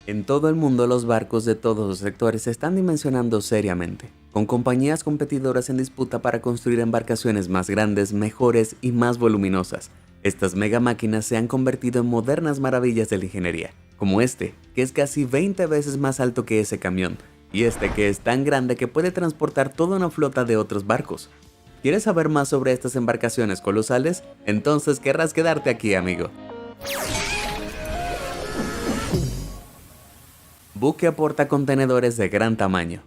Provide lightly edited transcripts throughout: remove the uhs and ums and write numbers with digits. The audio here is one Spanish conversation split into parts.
En todo el mundo los barcos de todos los sectores se están dimensionando seriamente, con compañías competidoras en disputa para construir embarcaciones más grandes, mejores y más voluminosas. Estas mega máquinas se han convertido en modernas maravillas de la ingeniería, como este, que es casi 20 veces más alto que ese camión, y este que es tan grande que puede transportar toda una flota de otros barcos. ¿Quieres saber más sobre estas embarcaciones colosales? Entonces querrás quedarte aquí, amigo. Buque portacontenedores de gran tamaño.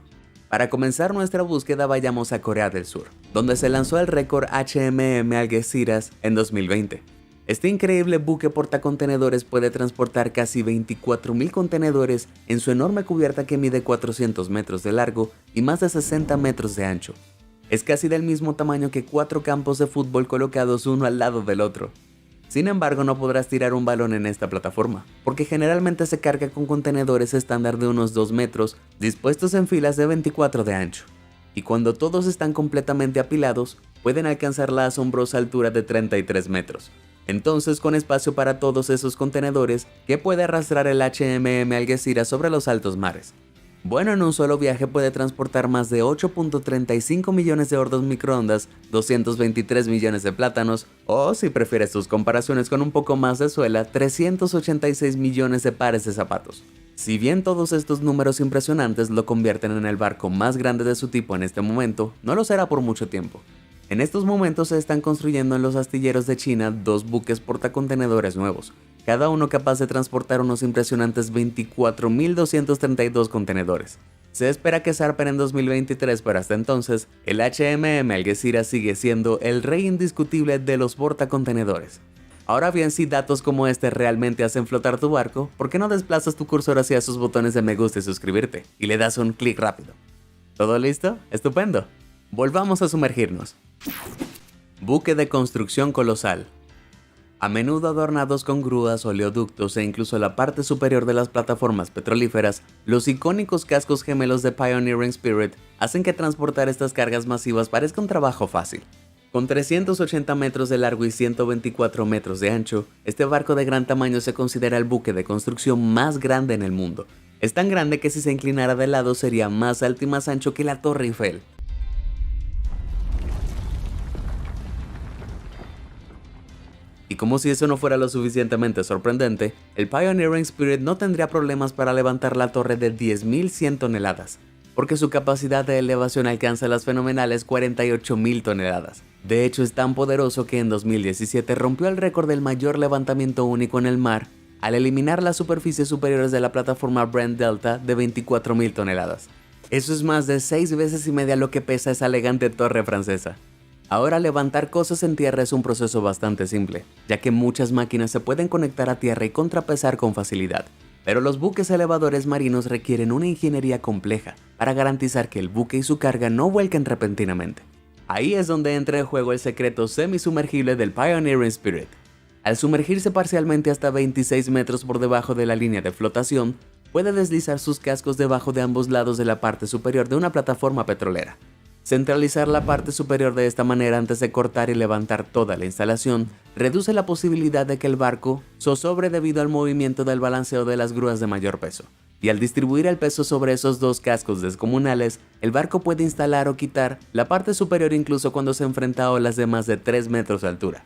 Para comenzar nuestra búsqueda vayamos a Corea del Sur, donde se lanzó el récord HMM Algeciras en 2020. Este increíble buque portacontenedores puede transportar casi 24.000 contenedores en su enorme cubierta que mide 400 metros de largo y más de 60 metros de ancho. Es casi del mismo tamaño que 4 campos de fútbol colocados uno al lado del otro. Sin embargo, no podrás tirar un balón en esta plataforma, porque generalmente se carga con contenedores estándar de unos 2 metros, dispuestos en filas de 24 de ancho. Y cuando todos están completamente apilados, pueden alcanzar la asombrosa altura de 33 metros. Entonces, con espacio para todos esos contenedores, ¿qué puede arrastrar el HMM Algeciras sobre los altos mares? Bueno, en un solo viaje puede transportar más de 8.35 millones de hornos microondas, 223 millones de plátanos, o si prefieres tus comparaciones con un poco más de suela, 386 millones de pares de zapatos. Si bien todos estos números impresionantes lo convierten en el barco más grande de su tipo en este momento, no lo será por mucho tiempo. En estos momentos se están construyendo en los astilleros de China 2 buques portacontenedores nuevos, cada uno capaz de transportar unos impresionantes 24.232 contenedores. Se espera que zarpen en 2023, pero hasta entonces, el HMM Algeciras sigue siendo el rey indiscutible de los portacontenedores. Ahora bien, si datos como este realmente hacen flotar tu barco, ¿por qué no desplazas tu cursor hacia sus botones de me gusta y suscribirte, y le das un clic rápido? ¿Todo listo? ¡Estupendo! Volvamos a sumergirnos. Buque de construcción colosal. A menudo adornados con grúas, oleoductos e incluso la parte superior de las plataformas petrolíferas, los icónicos cascos gemelos de Pioneering Spirit hacen que transportar estas cargas masivas parezca un trabajo fácil. Con 380 metros de largo y 124 metros de ancho, este barco de gran tamaño se considera el buque de construcción más grande en el mundo. Es tan grande que si se inclinara de lado sería más alto y más ancho que la Torre Eiffel. Y como si eso no fuera lo suficientemente sorprendente, el Pioneering Spirit no tendría problemas para levantar la torre de 10.100 toneladas, porque su capacidad de elevación alcanza las fenomenales 48.000 toneladas. De hecho, es tan poderoso que en 2017 rompió el récord del mayor levantamiento único en el mar, al eliminar las superficies superiores de la plataforma Brent Delta de 24.000 toneladas. Eso es más de 6 veces y media lo que pesa esa elegante torre francesa. Ahora levantar cosas en tierra es un proceso bastante simple, ya que muchas máquinas se pueden conectar a tierra y contrapesar con facilidad, pero los buques elevadores marinos requieren una ingeniería compleja para garantizar que el buque y su carga no vuelquen repentinamente. Ahí es donde entra en juego el secreto semisumergible del Pioneering Spirit. Al sumergirse parcialmente hasta 26 metros por debajo de la línea de flotación, puede deslizar sus cascos debajo de ambos lados de la parte superior de una plataforma petrolera. Centralizar la parte superior de esta manera antes de cortar y levantar toda la instalación reduce la posibilidad de que el barco zozobre debido al movimiento del balanceo de las grúas de mayor peso. Y al distribuir el peso sobre esos dos cascos descomunales, el barco puede instalar o quitar la parte superior incluso cuando se enfrenta a olas de más de 3 metros de altura.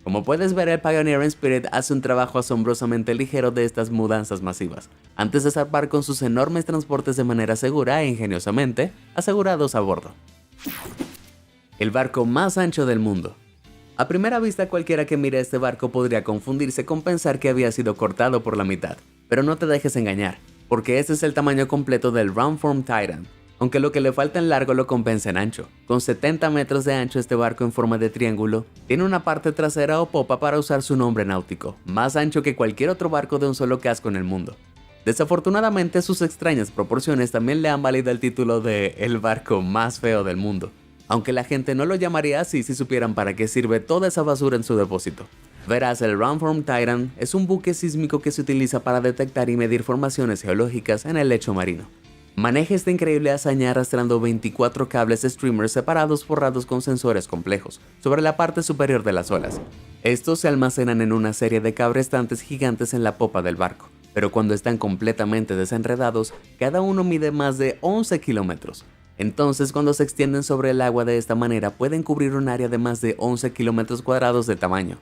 Como puedes ver, el Pioneering Spirit hace un trabajo asombrosamente ligero de estas mudanzas masivas, antes de zarpar con sus enormes transportes de manera segura e ingeniosamente asegurados a bordo. El barco más ancho del mundo. A primera vista cualquiera que mire este barco podría confundirse con pensar que había sido cortado por la mitad, pero no te dejes engañar, porque este es el tamaño completo del Roundform Titan, aunque lo que le falta en largo lo compensa en ancho. Con 70 metros de ancho, este barco en forma de triángulo tiene una parte trasera o popa para usar su nombre náutico, más ancho que cualquier otro barco de un solo casco en el mundo. Desafortunadamente, sus extrañas proporciones también le han valido el título de el barco más feo del mundo, aunque la gente no lo llamaría así si supieran para qué sirve toda esa basura en su depósito. Verás, el Roundform Titan es un buque sísmico que se utiliza para detectar y medir formaciones geológicas en el lecho marino. Maneja esta increíble hazaña arrastrando 24 cables streamers separados forrados con sensores complejos sobre la parte superior de las olas. Estos se almacenan en una serie de cabrestantes gigantes en la popa del barco, pero cuando están completamente desenredados, cada uno mide más de 11 kilómetros. Entonces, cuando se extienden sobre el agua de esta manera, pueden cubrir un área de más de 11 kilómetros cuadrados de tamaño.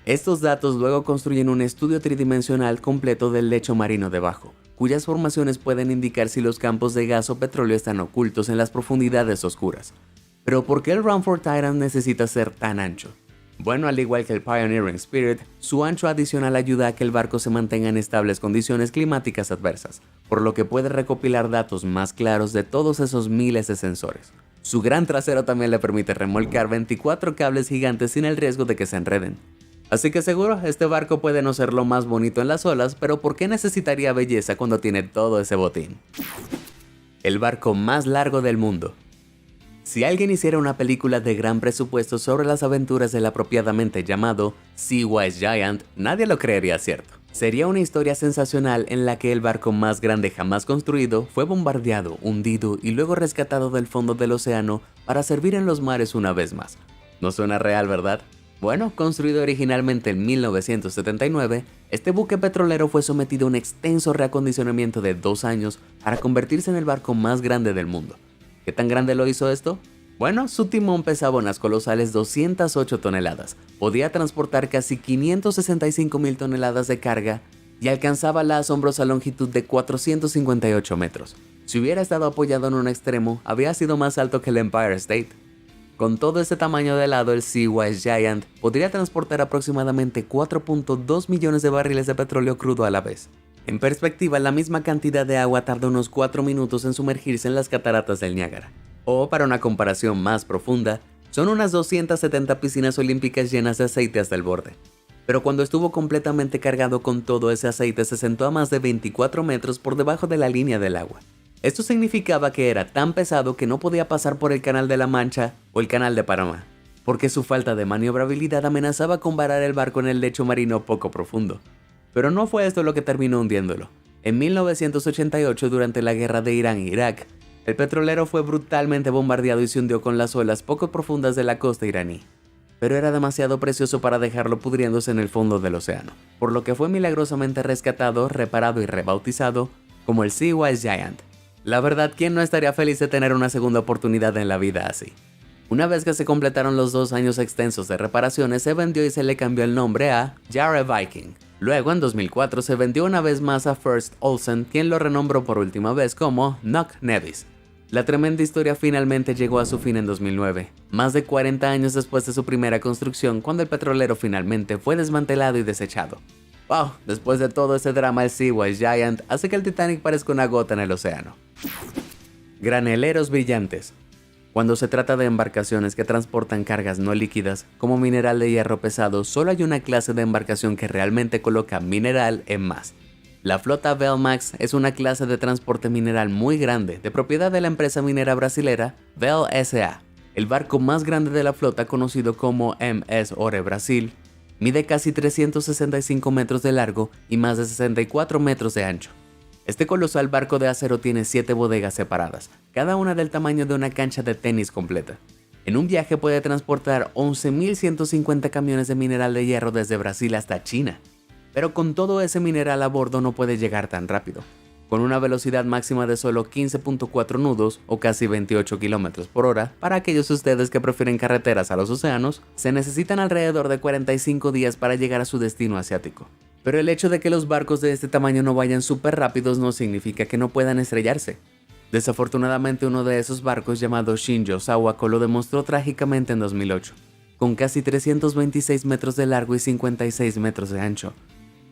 Estos datos luego construyen un estudio tridimensional completo del lecho marino debajo, cuyas formaciones pueden indicar si los campos de gas o petróleo están ocultos en las profundidades oscuras. Pero ¿por qué el Ramford Titan necesita ser tan ancho? Bueno, al igual que el Pioneering Spirit, su ancho adicional ayuda a que el barco se mantenga en estables condiciones climáticas adversas, por lo que puede recopilar datos más claros de todos esos miles de sensores. Su gran trasero también le permite remolcar 24 cables gigantes sin el riesgo de que se enreden. Así que seguro, este barco puede no ser lo más bonito en las olas, pero ¿por qué necesitaría belleza cuando tiene todo ese botín? El barco más largo del mundo. Si alguien hiciera una película de gran presupuesto sobre las aventuras del apropiadamente llamado Seawise Giant, nadie lo creería cierto. Sería una historia sensacional en la que el barco más grande jamás construido fue bombardeado, hundido y luego rescatado del fondo del océano para servir en los mares una vez más. No suena real, ¿verdad? Bueno, construido originalmente en 1979, este buque petrolero fue sometido a un extenso reacondicionamiento de 2 años para convertirse en el barco más grande del mundo. ¿Qué tan grande lo hizo esto? Bueno, su timón pesaba unas colosales 208 toneladas, podía transportar casi 565.000 toneladas de carga y alcanzaba la asombrosa longitud de 458 metros. Si hubiera estado apoyado en un extremo, habría sido más alto que el Empire State. Con todo este tamaño de lado, el Seawise Giant podría transportar aproximadamente 4.2 millones de barriles de petróleo crudo a la vez. En perspectiva, la misma cantidad de agua tarda unos 4 minutos en sumergirse en las cataratas del Niágara. O, para una comparación más profunda, son unas 270 piscinas olímpicas llenas de aceite hasta el borde. Pero cuando estuvo completamente cargado con todo ese aceite, se sentó a más de 24 metros por debajo de la línea del agua. Esto significaba que era tan pesado que no podía pasar por el Canal de la Mancha o el Canal de Panamá, porque su falta de maniobrabilidad amenazaba con varar el barco en el lecho marino poco profundo. Pero no fue esto lo que terminó hundiéndolo. En 1988, durante la guerra de Irán e Irak, el petrolero fue brutalmente bombardeado y se hundió con las olas poco profundas de la costa iraní. Pero era demasiado precioso para dejarlo pudriéndose en el fondo del océano, por lo que fue milagrosamente rescatado, reparado y rebautizado como el Seawise Giant. La verdad, ¿quién no estaría feliz de tener una segunda oportunidad en la vida así? Una vez que se completaron los 2 años extensos de reparaciones, se vendió y se le cambió el nombre a Jare Viking. Luego, en 2004, se vendió una vez más a First Olsen, quien lo renombró por última vez como Knock Nevis. La tremenda historia finalmente llegó a su fin en 2009, más de 40 años después de su primera construcción, cuando el petrolero finalmente fue desmantelado y desechado. ¡Wow! Después de todo ese drama, el Seawise Giant hace que el Titanic parezca una gota en el océano. Graneleros brillantes. Cuando se trata de embarcaciones que transportan cargas no líquidas, como mineral de hierro pesado, solo hay una clase de embarcación que realmente coloca mineral en más. La flota Velmax es una clase de transporte mineral muy grande, de propiedad de la empresa minera brasilera Vel S.A. El barco más grande de la flota, conocido como MS Ore Brasil, mide casi 365 metros de largo y más de 64 metros de ancho. Este colosal barco de acero tiene 7 bodegas separadas, cada una del tamaño de una cancha de tenis completa. En un viaje puede transportar 11.150 camiones de mineral de hierro desde Brasil hasta China. Pero con todo ese mineral a bordo no puede llegar tan rápido. Con una velocidad máxima de solo 15.4 nudos o casi 28 km por hora, para aquellos de ustedes que prefieren carreteras a los océanos, se necesitan alrededor de 45 días para llegar a su destino asiático. Pero el hecho de que los barcos de este tamaño no vayan súper rápidos no significa que no puedan estrellarse. Desafortunadamente, uno de esos barcos, llamado Shinjo Sawako, lo demostró trágicamente en 2008, con casi 326 metros de largo y 56 metros de ancho.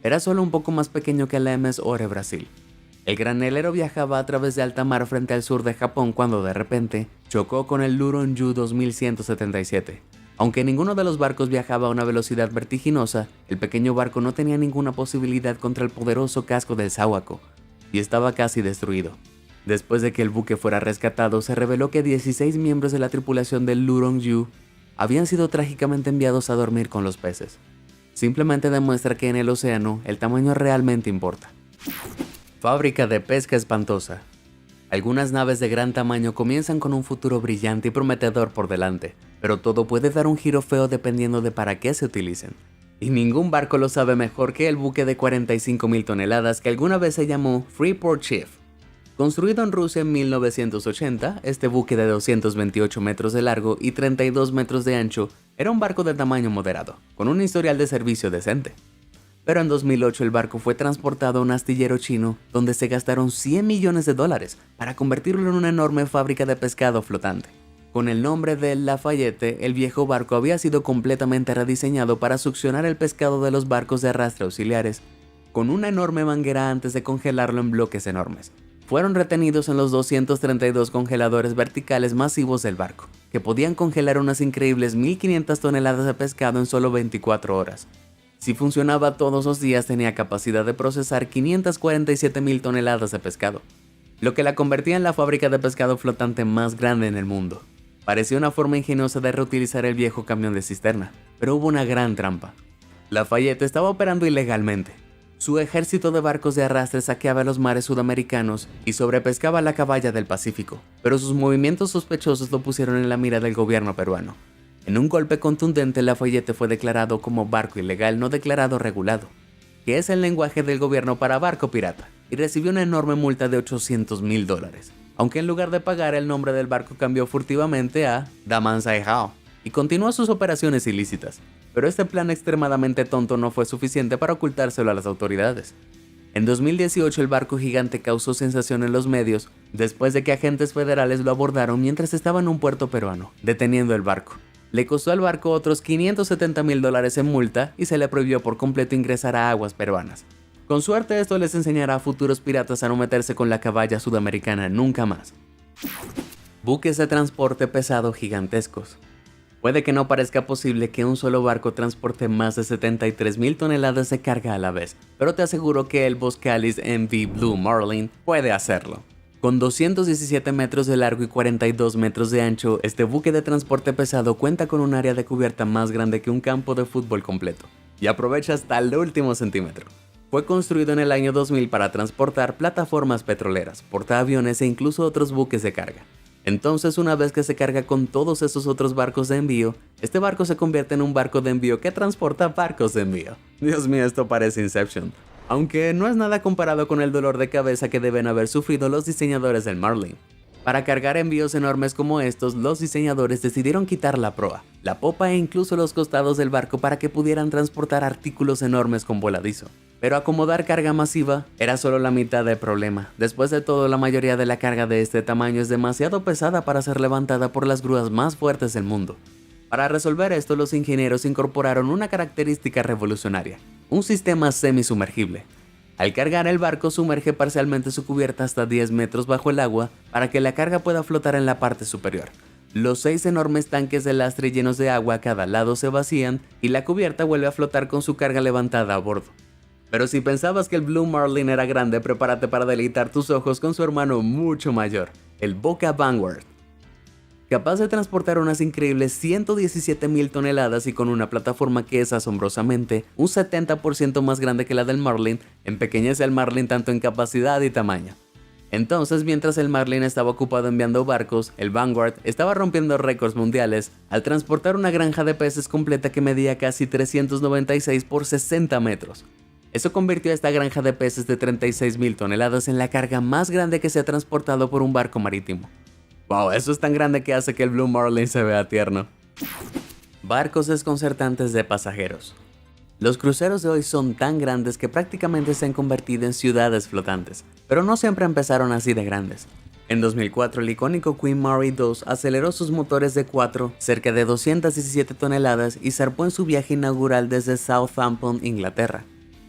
Era solo un poco más pequeño que la MS Ore Brasil. El granelero viajaba a través de alta mar frente al sur de Japón cuando de repente chocó con el Luron-yu 2177. Aunque ninguno de los barcos viajaba a una velocidad vertiginosa, el pequeño barco no tenía ninguna posibilidad contra el poderoso casco del Sawako, y estaba casi destruido. Después de que el buque fuera rescatado, se reveló que 16 miembros de la tripulación del Luron-yu habían sido trágicamente enviados a dormir con los peces. Simplemente demuestra que en el océano el tamaño realmente importa. Fábrica de pesca espantosa. Algunas naves de gran tamaño comienzan con un futuro brillante y prometedor por delante, pero todo puede dar un giro feo dependiendo de para qué se utilicen. Y ningún barco lo sabe mejor que el buque de 45.000 toneladas que alguna vez se llamó Freeport Chief. Construido en Rusia en 1980, este buque de 228 metros de largo y 32 metros de ancho era un barco de tamaño moderado, con un historial de servicio decente. Pero en 2008 el barco fue transportado a un astillero chino donde se gastaron $100 millones para convertirlo en una enorme fábrica de pescado flotante. Con el nombre de Lafayette, el viejo barco había sido completamente rediseñado para succionar el pescado de los barcos de arrastre auxiliares, con una enorme manguera antes de congelarlo en bloques enormes. Fueron retenidos en los 232 congeladores verticales masivos del barco, que podían congelar unas increíbles 1.500 toneladas de pescado en solo 24 horas. Si funcionaba todos los días tenía capacidad de procesar 547.000 toneladas de pescado, lo que la convertía en la fábrica de pescado flotante más grande en el mundo. Parecía una forma ingeniosa de reutilizar el viejo camión de cisterna, pero hubo una gran trampa. Lafayette estaba operando ilegalmente. Su ejército de barcos de arrastre saqueaba los mares sudamericanos y sobrepescaba la caballa del Pacífico, pero sus movimientos sospechosos lo pusieron en la mira del gobierno peruano. En un golpe contundente, Lafayette fue declarado como barco ilegal no declarado regulado, que es el lenguaje del gobierno para barco pirata, y recibió una enorme multa de $800.000, aunque en lugar de pagar el nombre del barco cambió furtivamente a Damansai-Hao y continuó sus operaciones ilícitas. Pero este plan extremadamente tonto no fue suficiente para ocultárselo a las autoridades. En 2018 el barco gigante causó sensación en los medios después de que agentes federales lo abordaron mientras estaba en un puerto peruano, deteniendo el barco. Le costó al barco otros $570.000 en multa y se le prohibió por completo ingresar a aguas peruanas. Con suerte esto les enseñará a futuros piratas a no meterse con la caballa sudamericana nunca más. Buques de transporte pesado gigantescos. Puede que no parezca posible que un solo barco transporte más de 73.000 toneladas de carga a la vez, pero te aseguro que el Boskalis MV Blue Marlin puede hacerlo. Con 217 metros de largo y 42 metros de ancho, este buque de transporte pesado cuenta con un área de cubierta más grande que un campo de fútbol completo, y aprovecha hasta el último centímetro. Fue construido en el año 2000 para transportar plataformas petroleras, portaaviones e incluso otros buques de carga. Entonces, una vez que se carga con todos esos otros barcos de envío, este barco se convierte en un barco de envío que transporta barcos de envío. Dios mío, esto parece Inception. Aunque no es nada comparado con el dolor de cabeza que deben haber sufrido los diseñadores del Marlin. Para cargar envíos enormes como estos, los diseñadores decidieron quitar la proa, la popa e incluso los costados del barco para que pudieran transportar artículos enormes con voladizo. Pero acomodar carga masiva era solo la mitad del problema. Después de todo, la mayoría de la carga de este tamaño es demasiado pesada para ser levantada por las grúas más fuertes del mundo. Para resolver esto, los ingenieros incorporaron una característica revolucionaria, un sistema semisumergible. Al cargar el barco, sumerge parcialmente su cubierta hasta 10 metros bajo el agua para que la carga pueda flotar en la parte superior. Los 6 enormes tanques de lastre llenos de agua a cada lado se vacían y la cubierta vuelve a flotar con su carga levantada a bordo. Pero si pensabas que el Blue Marlin era grande, prepárate para deleitar tus ojos con su hermano mucho mayor, el Boca Vanguard. Capaz de transportar unas increíbles 117.000 toneladas y con una plataforma que es asombrosamente un 70% más grande que la del Marlin, empequeñece al Marlin tanto en capacidad y tamaño. Entonces, mientras el Marlin estaba ocupado enviando barcos, el Vanguard estaba rompiendo récords mundiales al transportar una granja de peces completa que medía casi 396 por 60 metros. Eso convirtió a esta granja de peces de 36.000 toneladas en la carga más grande que se ha transportado por un barco marítimo. Wow, eso es tan grande que hace que el Blue Marlin se vea tierno. Barcos desconcertantes de pasajeros. Los cruceros de hoy son tan grandes que prácticamente se han convertido en ciudades flotantes, pero no siempre empezaron así de grandes. En 2004, el icónico Queen Mary II aceleró sus motores de 4 cerca de 217 toneladas y zarpó en su viaje inaugural desde Southampton, Inglaterra.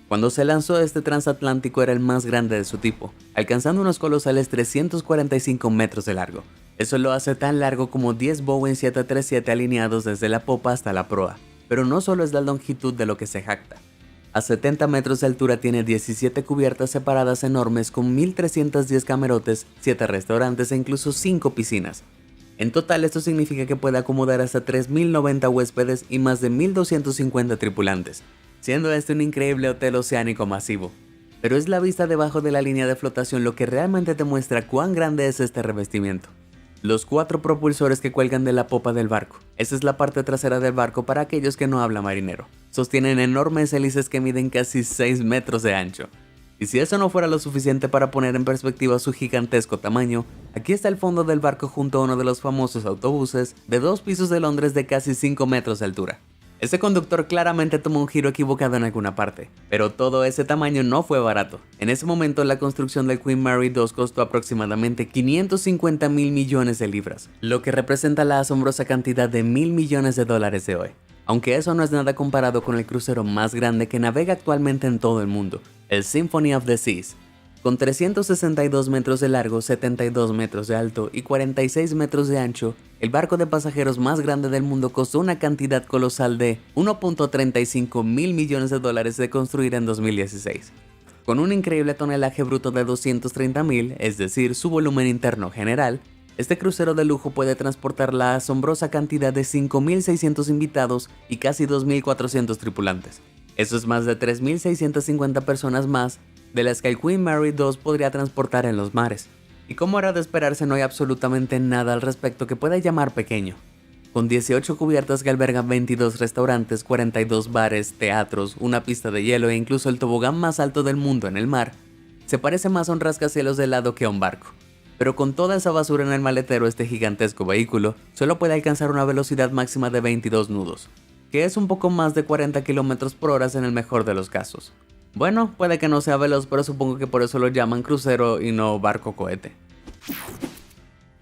Cuando se lanzó, este transatlántico era el más grande de su tipo, alcanzando unos colosales 345 metros de largo. Eso lo hace tan largo como 10 Boeing 737 alineados desde la popa hasta la proa. Pero no solo es la longitud de lo que se jacta. A 70 metros de altura tiene 17 cubiertas separadas enormes con 1.310 camarotes, 7 restaurantes e incluso 5 piscinas. En total, esto significa que puede acomodar hasta 3.090 huéspedes y más de 1.250 tripulantes, siendo este un increíble hotel oceánico masivo. Pero es la vista debajo de la línea de flotación lo que realmente te muestra cuán grande es este revestimiento. Los 4 propulsores que cuelgan de la popa del barco. Esa es la parte trasera del barco para aquellos que no hablan marinero. sostienen enormes hélices que miden casi 6 metros de ancho. Y si eso no fuera lo suficiente para poner en perspectiva su gigantesco tamaño, aquí está el fondo del barco junto a uno de los famosos autobuses de 2 pisos de Londres de casi 5 metros de altura. Este conductor claramente tomó un giro equivocado en alguna parte, pero todo ese tamaño no fue barato. En ese momento la construcción del Queen Mary 2 costó aproximadamente 550.000 millones de libras, lo que representa la asombrosa cantidad de $1.000 millones de hoy. Aunque eso no es nada comparado con el crucero más grande que navega actualmente en todo el mundo, el Symphony of the Seas. Con 362 metros de largo, 72 metros de alto y 46 metros de ancho, el barco de pasajeros más grande del mundo costó una cantidad colosal de $1.35 mil millones de construir en 2016. Con un increíble tonelaje bruto de 230.000, es decir, su volumen interno general, este crucero de lujo puede transportar la asombrosa cantidad de 5.600 invitados y casi 2.400 tripulantes. Eso es más de 3.650 personas más de las que el Queen Mary 2 podría transportar en los mares. Y como era de esperarse, no hay absolutamente nada al respecto que pueda llamar pequeño. Con 18 cubiertas que albergan 22 restaurantes, 42 bares, teatros, una pista de hielo e incluso el tobogán más alto del mundo en el mar, se parece más a un rascacielos de helado que a un barco. Pero con toda esa basura en el maletero, este gigantesco vehículo solo puede alcanzar una velocidad máxima de 22 nudos, que es un poco más de 40 km por hora en el mejor de los casos. Bueno, puede que no sea veloz, pero supongo que por eso lo llaman crucero y no barco cohete.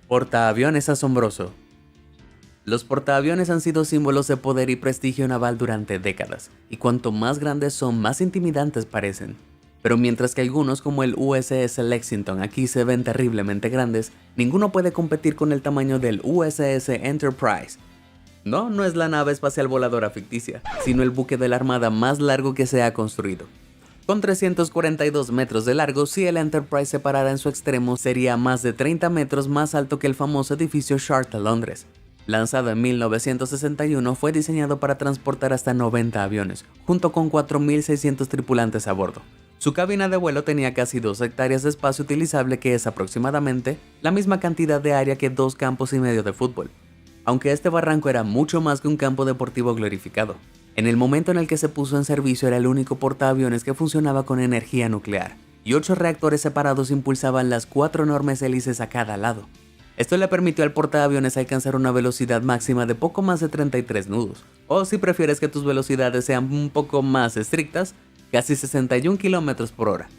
Portaaviones asombroso. Los portaaviones han sido símbolos de poder y prestigio naval durante décadas, y cuanto más grandes son, más intimidantes parecen. Pero mientras que algunos, como el USS Lexington, aquí se ven terriblemente grandes, ninguno puede competir con el tamaño del USS Enterprise. No es la nave espacial voladora ficticia, sino el buque de la armada más largo que se ha construido. Con 342 metros de largo, si el Enterprise se parara en su extremo, sería más de 30 metros más alto que el famoso edificio Shard de Londres. Lanzado en 1961, fue diseñado para transportar hasta 90 aviones, junto con 4.600 tripulantes a bordo. Su cabina de vuelo tenía casi 2 hectáreas de espacio utilizable, que es aproximadamente la misma cantidad de área que 2 campos y medio de fútbol, aunque este barranco era mucho más que un campo deportivo glorificado. En el momento en el que se puso en servicio era el único portaaviones que funcionaba con energía nuclear, y 8 reactores separados impulsaban las 4 enormes hélices a cada lado. Esto le permitió al portaaviones alcanzar una velocidad máxima de poco más de 33 nudos, o si prefieres que tus velocidades sean un poco más estrictas, casi 61 km por hora.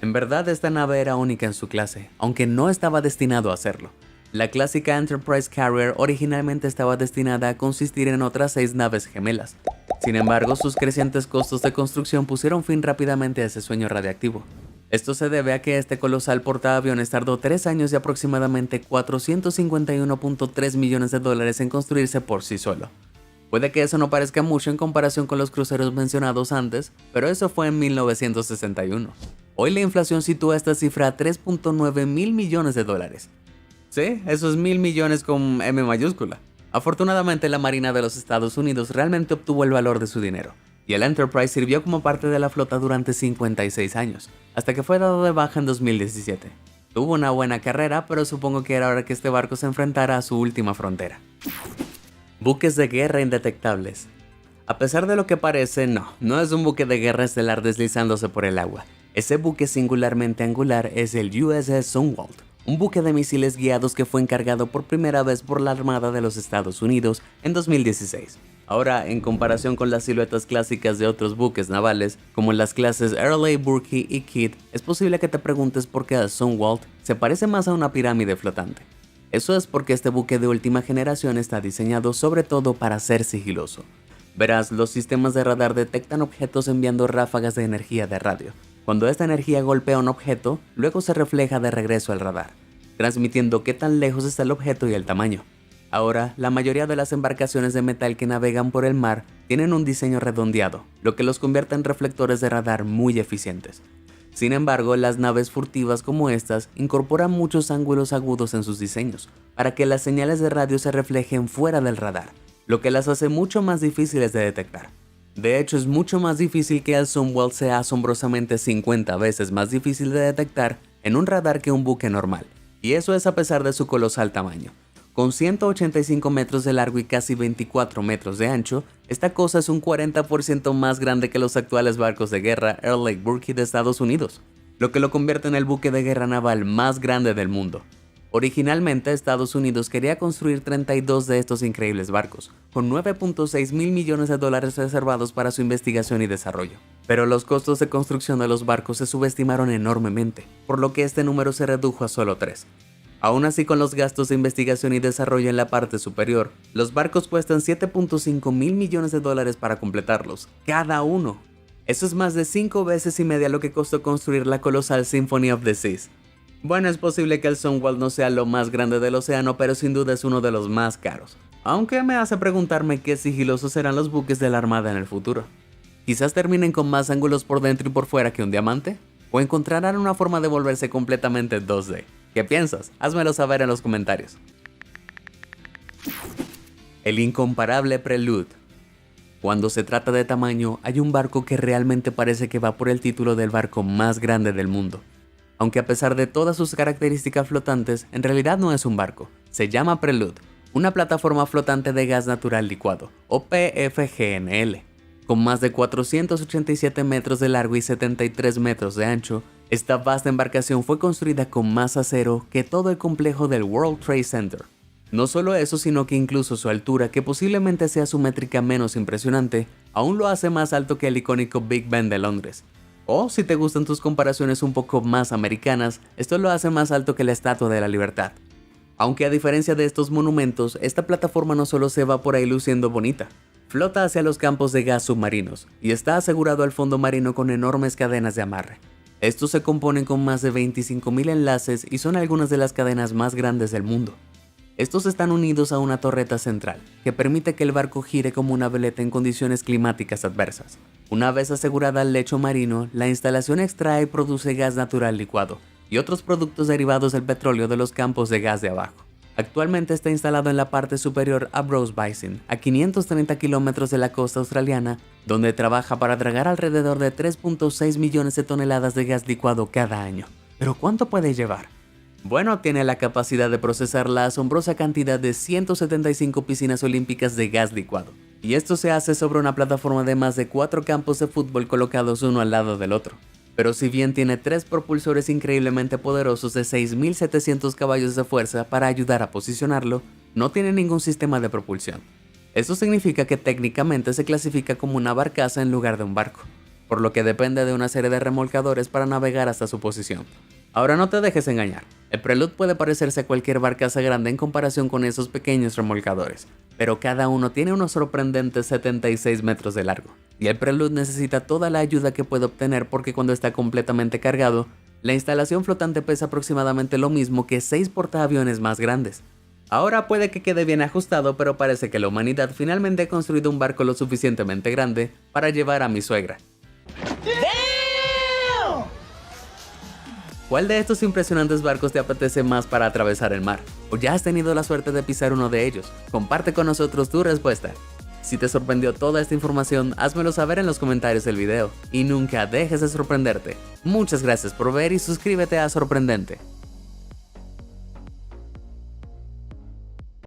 En verdad, esta nave era única en su clase, aunque no estaba destinado a hacerlo. La clásica Enterprise Carrier originalmente estaba destinada a consistir en otras 6 naves gemelas. Sin embargo, sus crecientes costos de construcción pusieron fin rápidamente a ese sueño radiactivo. Esto se debe a que este colosal portaaviones tardó 3 años y aproximadamente $451.3 millones en construirse por sí solo. Puede que eso no parezca mucho en comparación con los cruceros mencionados antes, pero eso fue en 1961. Hoy la inflación sitúa esta cifra a $3.9 mil millones. Sí, eso es 1.000 millones con M mayúscula. Afortunadamente, la Marina de los Estados Unidos realmente obtuvo el valor de su dinero, y el Enterprise sirvió como parte de la flota durante 56 años, hasta que fue dado de baja en 2017. Tuvo una buena carrera, pero supongo que era hora que este barco se enfrentara a su última frontera. Buques de guerra indetectables. A pesar de lo que parece, no es un buque de guerra estelar deslizándose por el agua. Ese buque singularmente angular es el USS Zumwalt, un buque de misiles guiados que fue encargado por primera vez por la Armada de los Estados Unidos en 2016. Ahora, en comparación con las siluetas clásicas de otros buques navales, como las clases Earl A. Burke y Kidd, es posible que te preguntes por qué el Zumwalt se parece más a una pirámide flotante. Eso es porque este buque de última generación está diseñado sobre todo para ser sigiloso. Verás, los sistemas de radar detectan objetos enviando ráfagas de energía de radio. Cuando esta energía golpea un objeto, luego se refleja de regreso al radar, transmitiendo qué tan lejos está el objeto y el tamaño. Ahora, la mayoría de las embarcaciones de metal que navegan por el mar tienen un diseño redondeado, lo que los convierte en reflectores de radar muy eficientes. Sin embargo, las naves furtivas como estas incorporan muchos ángulos agudos en sus diseños, para que las señales de radio se reflejen fuera del radar, lo que las hace mucho más difíciles de detectar. De hecho, es mucho más difícil que el Zumwalt sea asombrosamente 50 veces más difícil de detectar en un radar que un buque normal, y eso es a pesar de su colosal tamaño. Con 185 metros de largo y casi 24 metros de ancho, esta cosa es un 40% más grande que los actuales barcos de guerra Earl Lake Burkey de Estados Unidos, lo que lo convierte en el buque de guerra naval más grande del mundo. Originalmente, Estados Unidos quería construir 32 de estos increíbles barcos, con 9.6 mil millones de dólares reservados para su investigación y desarrollo. Pero los costos de construcción de los barcos se subestimaron enormemente, por lo que este número se redujo a solo 3. Aún así, con los gastos de investigación y desarrollo en la parte superior, los barcos cuestan 7.5 mil millones de dólares para completarlos, cada uno. Eso es más de 5 veces y media lo que costó construir la colosal Symphony of the Seas. Bueno, es posible que el Stonewall no sea lo más grande del océano, pero sin duda es uno de los más caros. Aunque me hace preguntarme qué sigilosos serán los buques de la Armada en el futuro. Quizás terminen con más ángulos por dentro y por fuera que un diamante, o encontrarán una forma de volverse completamente 2D. ¿Qué piensas? Házmelo saber en los comentarios. El incomparable Prelude. Cuando se trata de tamaño, hay un barco que realmente parece que va por el título del barco más grande del mundo. Aunque a pesar de todas sus características flotantes, en realidad no es un barco. Se llama Prelude, una plataforma flotante de gas natural licuado, o PFGNL. Con más de 487 metros de largo y 73 metros de ancho, esta vasta embarcación fue construida con más acero que todo el complejo del World Trade Center. No solo eso, sino que incluso su altura, que posiblemente sea su métrica menos impresionante, aún lo hace más alto que el icónico Big Ben de Londres. O, si te gustan tus comparaciones un poco más americanas, esto lo hace más alto que la Estatua de la Libertad. Aunque a diferencia de estos monumentos, esta plataforma no solo se va por ahí luciendo bonita, flota hacia los campos de gas submarinos y está asegurado al fondo marino con enormes cadenas de amarre. Estos se componen con más de 25.000 enlaces y son algunas de las cadenas más grandes del mundo. Estos están unidos a una torreta central, que permite que el barco gire como una veleta en condiciones climáticas adversas. Una vez asegurada el lecho marino, la instalación extrae y produce gas natural licuado y otros productos derivados del petróleo de los campos de gas de abajo. Actualmente está instalado en la parte superior a Browse Basin, a 530 kilómetros de la costa australiana, donde trabaja para dragar alrededor de 3.6 millones de toneladas de gas licuado cada año. ¿Pero cuánto puede llevar? Bueno, tiene la capacidad de procesar la asombrosa cantidad de 175 piscinas olímpicas de gas licuado. Y esto se hace sobre una plataforma de más de 4 campos de fútbol colocados uno al lado del otro. Pero si bien tiene 3 propulsores increíblemente poderosos de 6.700 caballos de fuerza para ayudar a posicionarlo, no tiene ningún sistema de propulsión. Esto significa que técnicamente se clasifica como una barcaza en lugar de un barco, por lo que depende de una serie de remolcadores para navegar hasta su posición. Ahora no te dejes engañar, el Prelude puede parecerse a cualquier barcaza grande en comparación con esos pequeños remolcadores, pero cada uno tiene unos sorprendentes 76 metros de largo, y el Prelude necesita toda la ayuda que puede obtener porque cuando está completamente cargado, la instalación flotante pesa aproximadamente lo mismo que 6 portaaviones más grandes. Ahora puede que quede bien ajustado, pero parece que la humanidad finalmente ha construido un barco lo suficientemente grande para llevar a mi suegra. ¿Cuál de estos impresionantes barcos te apetece más para atravesar el mar? ¿O ya has tenido la suerte de pisar uno de ellos? Comparte con nosotros tu respuesta. Si te sorprendió toda esta información, házmelo saber en los comentarios del video. Y nunca dejes de sorprenderte. Muchas gracias por ver y suscríbete a Sorprendente.